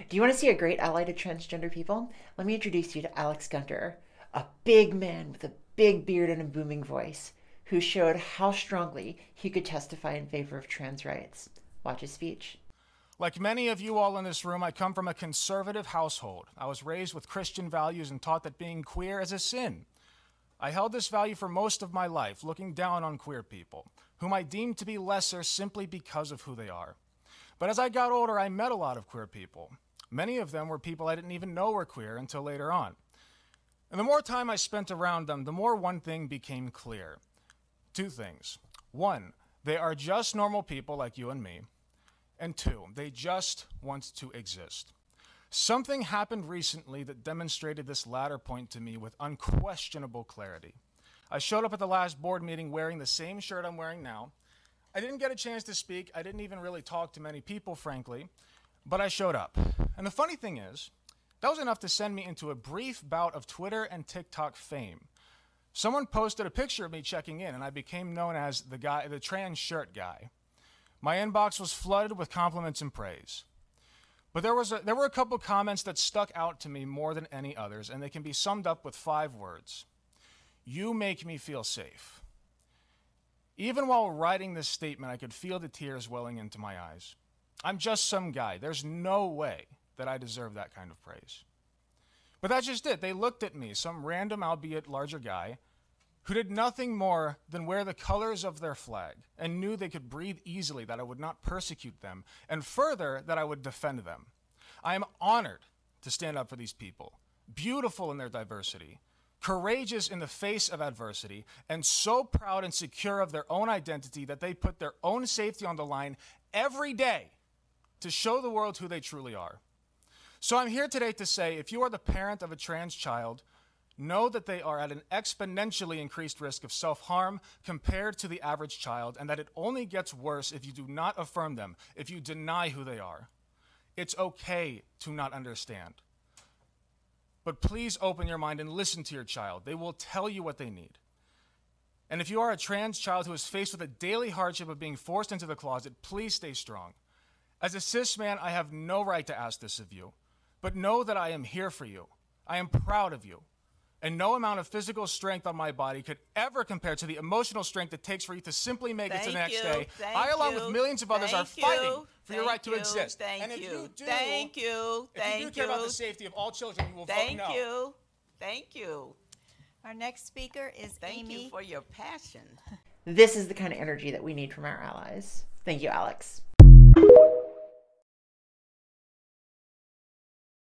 Do you want to see a great ally to transgender people? Let me introduce you to Alex Gunter, a big man with a big beard and a booming voice, who showed how strongly he could testify in favor of trans rights. Watch his speech. Like many of you all in this room, I come from a conservative household. I was raised with Christian values and taught that being queer is a sin. I held this value for most of my life, looking down on queer people, whom I deemed to be lesser simply because of who they are. But as I got older, I met a lot of queer people. Many of them were people I didn't even know were queer until later on. And the more time I spent around them, the more one thing became clear. Two things. One, they are just normal people like you and me. And two, they just want to exist. Something happened recently that demonstrated this latter point to me with unquestionable clarity. I showed up at the last board meeting wearing the same shirt I'm wearing now. I didn't get a chance to speak. I didn't even really talk to many people, frankly, but I showed up. And the funny thing is, that was enough to send me into a brief bout of Twitter and TikTok fame. Someone posted a picture of me checking in, and I became known as the trans shirt guy. My inbox was flooded with compliments and praise. But there were a couple comments that stuck out to me more than any others, and they can be summed up with 5 words. You make me feel safe. Even while writing this statement, I could feel the tears welling into my eyes. I'm just some guy. There's no way that I deserve that kind of praise. But that's just it. They looked at me, some random, albeit larger guy, who did nothing more than wear the colors of their flag and knew they could breathe easily, that I would not persecute them, and further, that I would defend them. I am honored to stand up for these people, beautiful in their diversity, courageous in the face of adversity, and so proud and secure of their own identity that they put their own safety on the line every day to show the world who they truly are. So I'm here today to say, if you are the parent of a trans child, know that they are at an exponentially increased risk of self-harm compared to the average child, and that it only gets worse if you do not affirm them, if you deny who they are. It's okay to not understand. But please open your mind and listen to your child. They will tell you what they need. And if you are a trans child who is faced with a daily hardship of being forced into the closet, please stay strong. As a cis man, I have no right to ask this of you, but know that I am here for you. I am proud of you. And no amount of physical strength on my body could ever compare to the emotional strength it takes for you to simply make it to the next day. I, along with millions of others, are fighting for your right to exist. And if you do care about the safety of all children, you will vote no. Thank you. Our next speaker is Amy. Thank you for your passion. This is the kind of energy that we need from our allies. Thank you, Alex.